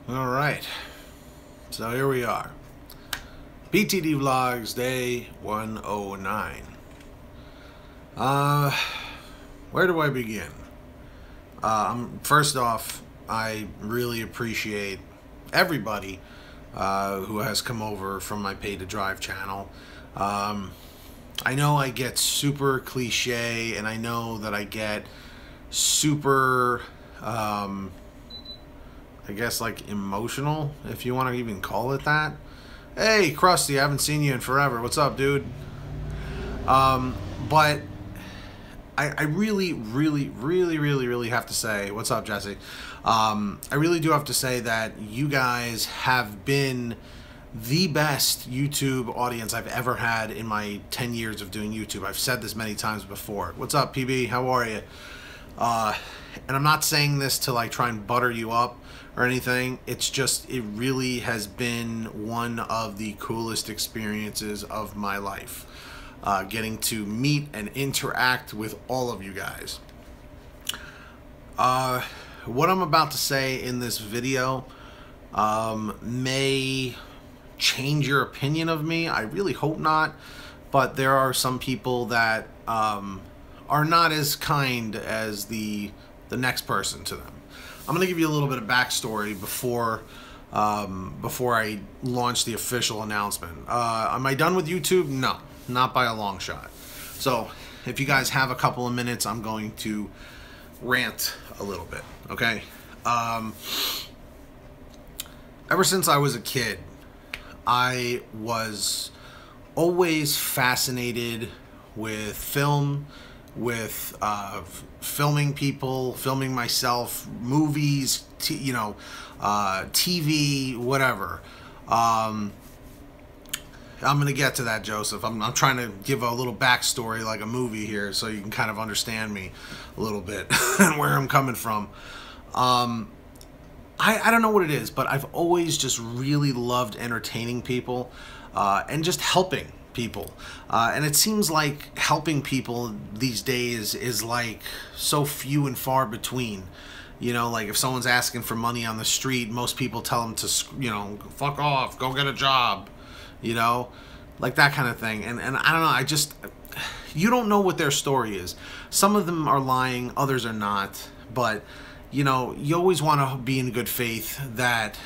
All right, so here we are. PTD Vlogs day 109. Where do I begin? First off, I really appreciate everybody who has come over from my Pay to Drive channel. I know I get super cliche, and I know that I get super I guess like emotional, if you want to even call it that. Hey, Krusty, I haven't seen you in forever. What's up, dude? But I really have to say, what's up, Jesse? I really do have to say that you guys have been the best YouTube audience I've ever had in my 10 years of doing YouTube. I've said this many times before. What's up, PB? How are you? And I'm not saying this to like try and butter you up or anything. It's just, it really has been one of the coolest experiences of my life. Getting to meet and interact with all of you guys. What I'm about to say in this video may change your opinion of me. I really hope not, but there are some people that are not as kind as the next person to them. I'm gonna give you a little bit of backstory before I launch the official announcement. Am I done with YouTube? No, not by a long shot. So if you guys have a couple of minutes, I'm going to rant a little bit, okay? Ever since I was a kid, I was always fascinated with film, with filming people, filming myself, movies, TV, whatever. I'm gonna get to that, Joseph. I'm trying to give a little backstory like a movie here so you can kind of understand me a little bit and where I'm coming from. I don't know what it is, but I've always just really loved entertaining people and just helping people. And it seems like helping people these days is like so few and far between. You know, like if someone's asking for money on the street, most people tell them to, fuck off, go get a job, like that kind of thing. And I don't know, you don't know what their story is. Some of them are lying, others are not, but you always want to be in good faith that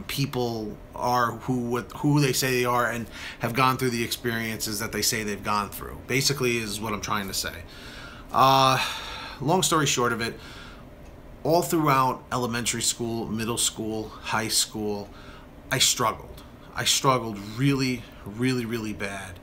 people are who they say they are and have gone through the experiences that they say they've gone through. Basically is what I'm trying to say. Long story short of it, all throughout elementary school, middle school, high school, I struggled. I struggled really bad.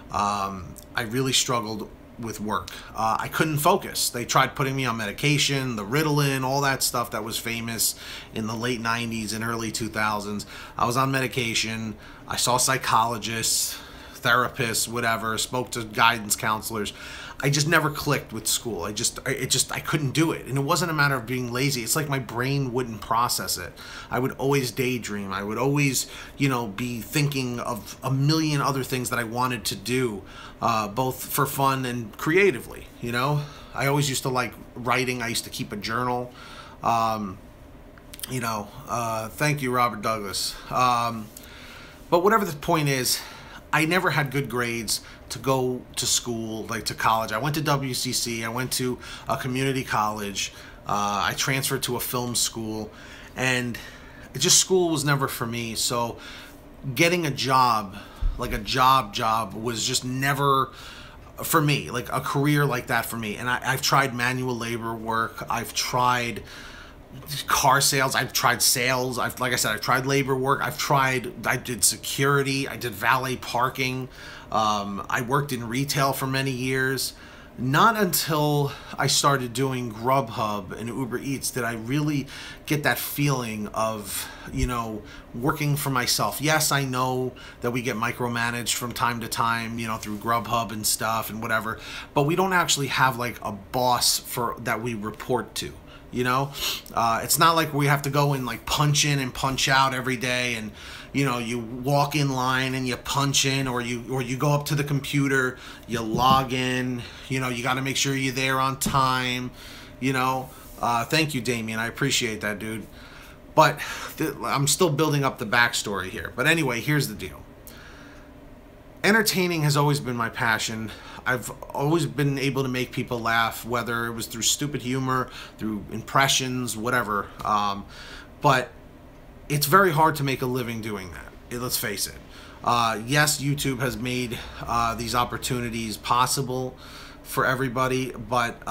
I really struggled with work. I couldn't focus. They tried putting me on medication, the Ritalin, all that stuff that was famous in the late 90s and early 2000s. I was on medication. I saw psychologists, therapists, whatever, spoke to guidance counselors. I just never clicked with school. I couldn't do it. And it wasn't a matter of being lazy. It's like my brain wouldn't process it. I would always daydream. I would always, be thinking of a million other things that I wanted to do, both for fun and creatively, I always used to like writing. I used to keep a journal. Thank you, Robert Douglas. But whatever the point is, I never had good grades to go to school, like to college. I went to WCC, I went to a community college, I transferred to a film school, and school was never for me. So getting a job, like a job was just never for me, like a career like that for me. And I've tried manual labor work, I've tried car sales, I've tried sales, like I said, I've tried labor work, I did security, I did valet parking, I worked in retail for many years. Not until I started doing Grubhub and Uber Eats did I really get that feeling of, working for myself. Yes, I know that we get micromanaged from time to time, through Grubhub and stuff and whatever, but we don't actually have like a boss that we report to. It's not like we have to go and like punch in and punch out every day, and you walk in line and you punch in, or you go up to the computer, you log in, you got to make sure you're there on time. Thank you, Damien, I appreciate that, dude. But I'm still building up the backstory here. But anyway, here's the deal. Entertaining has always been my passion. I've always been able to make people laugh, whether it was through stupid humor, through impressions, whatever. But it's very hard to make a living doing that. Let's face it. Yes, YouTube has made these opportunities possible for everybody, but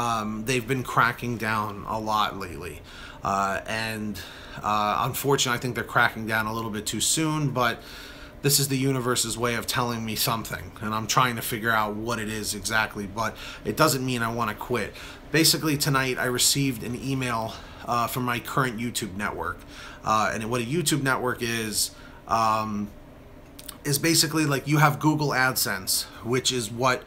they've been cracking down a lot lately. Unfortunately, I think they're cracking down a little bit too soon, but this is the universe's way of telling me something, and I'm trying to figure out what it is exactly, but it doesn't mean I want to quit. Basically, tonight I received an email from my current YouTube network, and what a YouTube network is basically like you have Google AdSense, which is what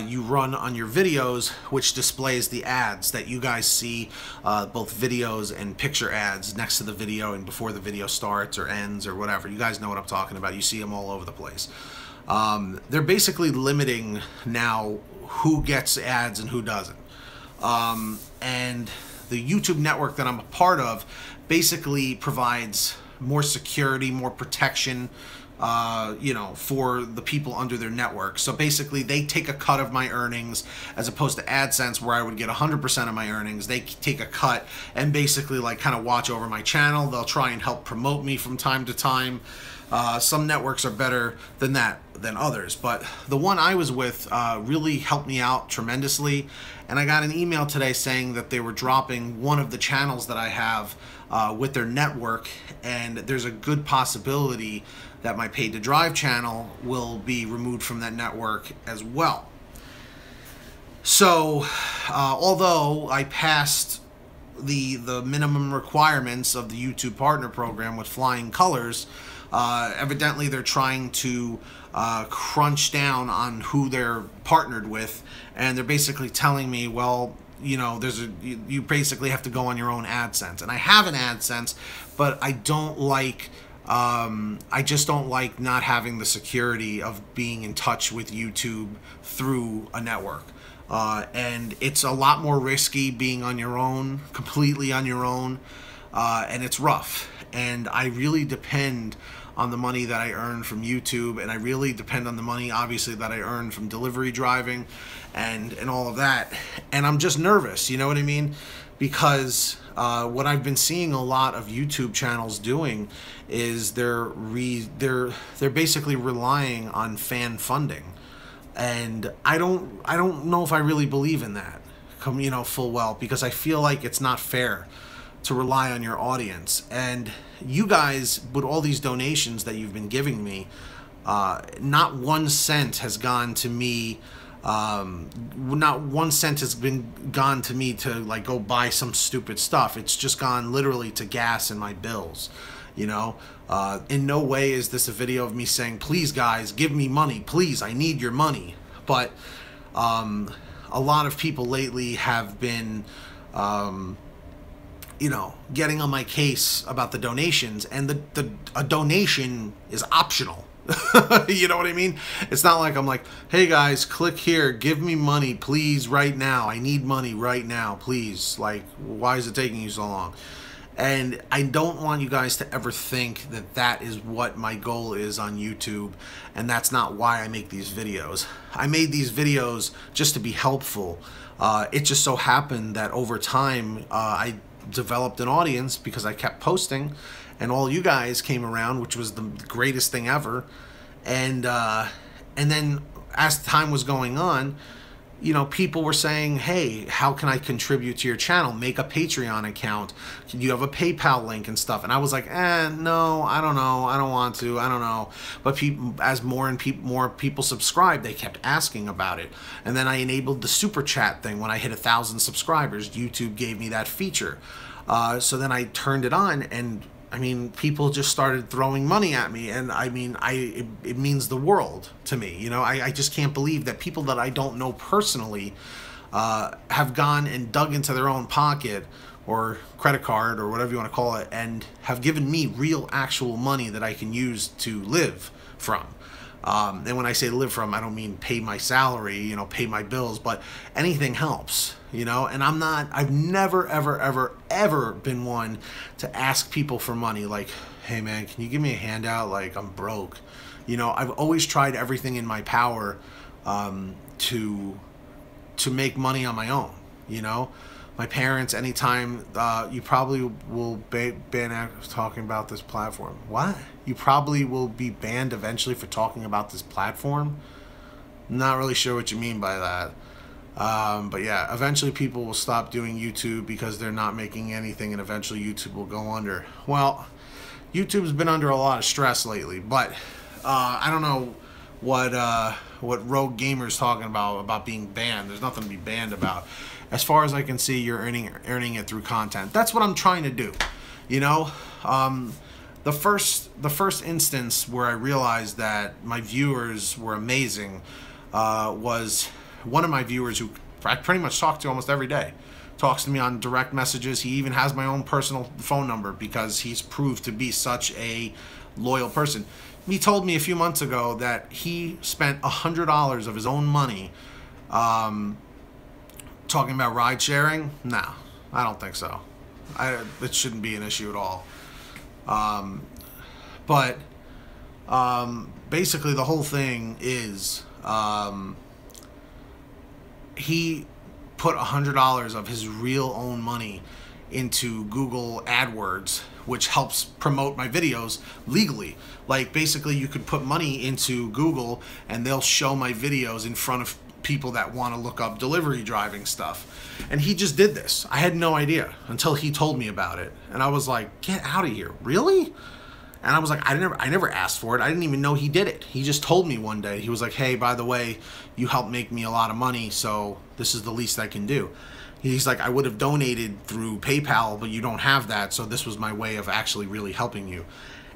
you run on your videos, which displays the ads that you guys see, both videos and picture ads next to the video and before the video starts or ends or whatever. You guys know what I'm talking about. You see them all over the place. They're basically limiting now who gets ads and who doesn't. And the YouTube network that I'm a part of basically provides more security, more protection, you know, for the people under their network. So basically they take a cut of my earnings, as opposed to AdSense where I would get 100% of my earnings. They take a cut and basically like kind of watch over my channel. They'll try and help promote me from time to time. Some networks are better than that than others, but the one I was with really helped me out tremendously. And I got an email today saying that they were dropping one of the channels that I have with their network, and there's a good possibility that my Paid to Drive channel will be removed from that network as well. So although I passed the minimum requirements of the YouTube Partner Program with flying colors, evidently they're trying to crunch down on who they're partnered with, and they're basically telling me, well, you know, you basically have to go on your own AdSense. And I have an AdSense, but I don't like I just don't like not having the security of being in touch with YouTube through a network. And it's a lot more risky being on your own, completely on your own, and it's rough. And I really depend on the money that I earn from YouTube, and I really depend on the money, obviously, that I earn from delivery driving and all of that. And I'm just nervous, you know what I mean? Because what I've been seeing a lot of YouTube channels doing is they're basically relying on fan funding, and I don't know if I really believe in that, you know, full well, because I feel like it's not fair to rely on your audience. And you guys, with all these donations that you've been giving me, not 1 cent has gone to me. Not 1 cent has been gone to me to like go buy some stupid stuff. It's just gone literally to gas and my bills, you know. In no way is this a video of me saying, please guys, give me money, please, I need your money. But a lot of people lately have been you know, getting on my case about the donations, and a donation is optional. You know what I mean? It's not like I'm like, hey guys, click here, give me money, please, right now. I need money right now, please. Like, why is it taking you so long? And I don't want you guys to ever think that that is what my goal is on YouTube, and that's not why I make these videos. I made these videos just to be helpful. It just so happened that over time, I developed an audience because I kept posting, and all you guys came around, which was the greatest thing ever. And then as time was going on, you know, people were saying, hey, how can I contribute to your channel? Make a Patreon account. You have a PayPal link and stuff. And I was like, no, I don't know. I don't want to. I don't know. But people, as more people subscribed, they kept asking about it. And then I enabled the super chat thing. When I hit 1,000 subscribers, YouTube gave me that feature. So then I turned it on, and I mean, people just started throwing money at me, and I mean, it means the world to me. You know, I just can't believe that people that I don't know personally have gone and dug into their own pocket or credit card or whatever you want to call it, and have given me real actual money that I can use to live from. And when I say live from, I don't mean pay my salary, you know, pay my bills, but anything helps, you know. And I've never, ever, ever, ever been one to ask people for money. Like, hey man, can you give me a handout? Like, I'm broke. You know, I've always tried everything in my power to make money on my own, you know. My parents, anytime, you probably will ban talking about this platform. What? You probably will be banned eventually for talking about this platform? Not really sure what you mean by that. But yeah, eventually people will stop doing YouTube because they're not making anything, and eventually YouTube will go under. Well, YouTube's been under a lot of stress lately, but I don't know what Rogue Gamer's talking about being banned. There's nothing to be banned about. As far as I can see, you're earning it through content. That's what I'm trying to do, you know. The first instance where I realized that my viewers were amazing was one of my viewers who I pretty much talk to almost every day. Talks to me on direct messages. He even has my own personal phone number because he's proved to be such a loyal person. He told me a few months ago that he spent $100 of his own money talking about ride sharing. No, I don't think so. It shouldn't be an issue at all. But basically the whole thing is he put $100 of his real own money into Google AdWords, which helps promote my videos legally. Like, basically you could put money into Google and they'll show my videos in front of people that want to look up delivery driving stuff. And he just did this. I had no idea until he told me about it. And I was like, get out of here. Really? And I was like, I never asked for it. I didn't even know he did it. He just told me one day. He was like, hey, by the way, you helped make me a lot of money, so this is the least I can do. He's like, I would have donated through PayPal, but you don't have that, so this was my way of actually really helping you.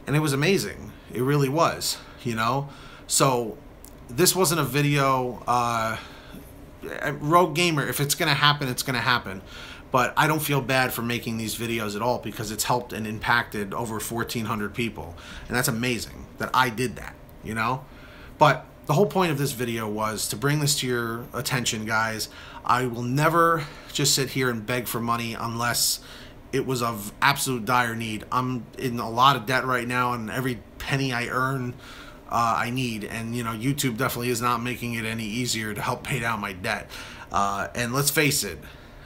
And it was amazing. It really was, you know? So this wasn't a video, Rogue Gamer, if it's going to happen, it's going to happen. But I don't feel bad for making these videos at all because it's helped and impacted over 1,400 people. And that's amazing that I did that, you know? But the whole point of this video was to bring this to your attention, guys. I will never just sit here and beg for money unless it was of absolute dire need. I'm in a lot of debt right now, and every penny I earn, I need. And, you know, YouTube definitely is not making it any easier to help pay down my debt. And let's face it,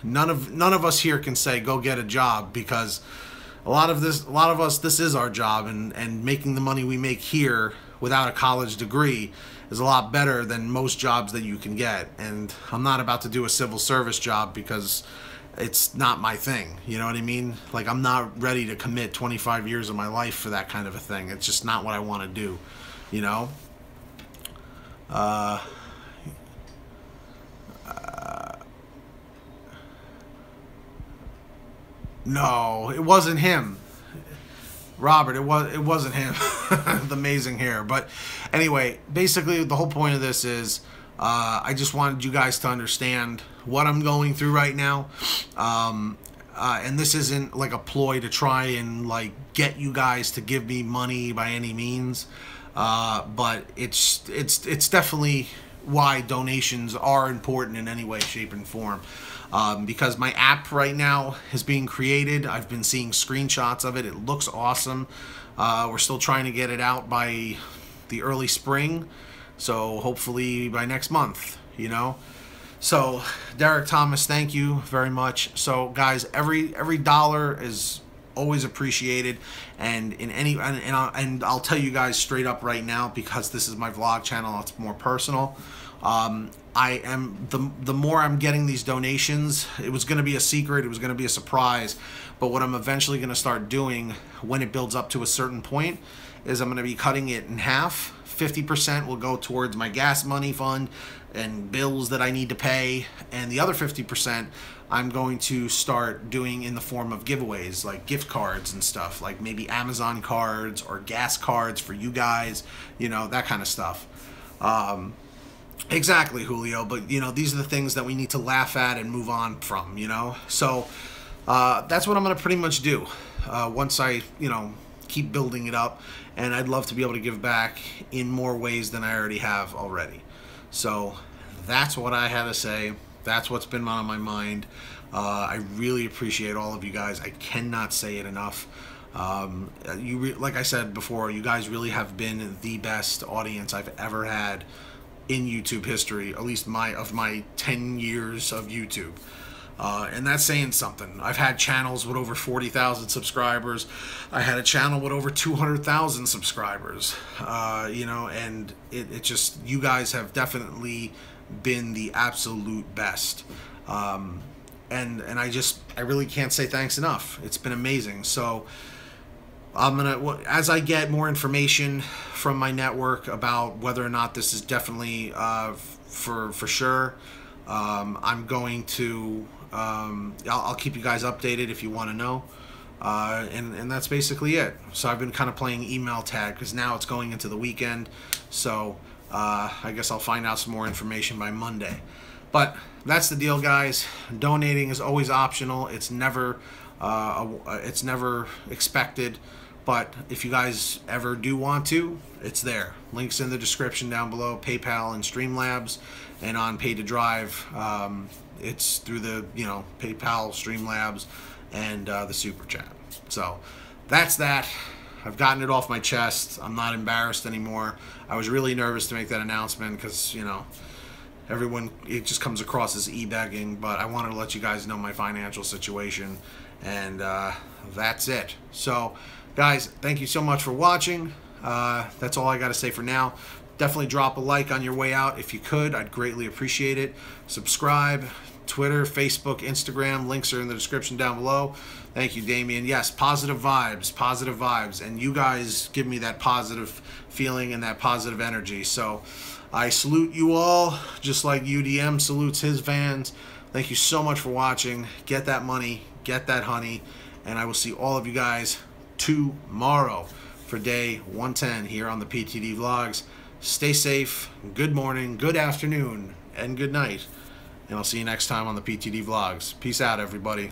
none of us here can say go get a job, because a lot of us, this is our job, and making the money we make here without a college degree is a lot better than most jobs that you can get. And I'm not about to do a civil service job because it's not my thing, you know what I mean? Like, I'm not ready to commit 25 years of my life for that kind of a thing. It's just not what I want to do, you know? No, it wasn't him. Robert, it wasn't him. The amazing hair. But anyway, basically the whole point of this is I just wanted you guys to understand what I'm going through right now. And this isn't like a ploy to try and like get you guys to give me money by any means. But it's definitely why donations are important in any way, shape, and form. Because my app right now is being created. I've been seeing screenshots of it. It looks awesome. We're still trying to get it out by the early spring, so hopefully by next month, you know. So Derek Thomas, thank you very much. So guys, every dollar is always appreciated, and I'll tell you guys straight up right now, because this is my vlog channel, it's more personal. I am, the more I'm getting these donations, it was going to be a secret, it was going to be a surprise, but what I'm eventually going to start doing when it builds up to a certain point is I'm going to be cutting it in half. 50% will go towards my gas money fund and bills that I need to pay, and the other 50% I'm going to start doing in the form of giveaways, like gift cards and stuff, like maybe Amazon cards or gas cards for you guys, you know, that kind of stuff. Exactly, Julio, but you know, these are the things that we need to laugh at and move on from, you know. So that's what I'm going to pretty much do once I, you know, keep building it up, and I'd love to be able to give back in more ways than I already have already. So that's what I had to say. That's what's been on my mind. I really appreciate all of you guys. I cannot say it enough. Like I said before, you guys really have been the best audience I've ever had in YouTube history, at least of my 10 years of YouTube. And that's saying something. I've had channels with over 40,000 subscribers. I had a channel with over 200,000 subscribers. You know, and it just, you guys have definitely been the absolute best. And I really can't say thanks enough. It's been amazing. So as I get more information from my network about whether or not this is definitely for sure, I'm going to I'll keep you guys updated if you want to know, and that's basically it. So I've been kind of playing email tag because now it's going into the weekend, so I guess I'll find out some more information by Monday. But that's the deal, guys. Donating is always optional. It's never expected. But if you guys ever do want to, it's there. Links in the description down below. PayPal and Streamlabs, and on Pay to Drive, it's through the PayPal, Streamlabs, and the Super Chat. So that's that. I've gotten it off my chest. I'm not embarrassed anymore. I was really nervous to make that announcement because everyone, it just comes across as e-begging, but I wanted to let you guys know my financial situation, and that's it. So guys, thank you so much for watching. That's all I got to say for now. Definitely drop a like on your way out if you could. I'd greatly appreciate it. Subscribe. Twitter, Facebook, Instagram. Links are in the description down below. Thank you, Damien. Yes, positive vibes. Positive vibes. And you guys give me that positive feeling and that positive energy. So I salute you all, just like UDM salutes his fans. Thank you so much for watching. Get that money. Get that honey. And I will see all of you guys tomorrow for day 110 here on the PTD Vlogs. Stay safe, good morning, good afternoon, and good night. And I'll see you next time on the PTD Vlogs. Peace out, everybody.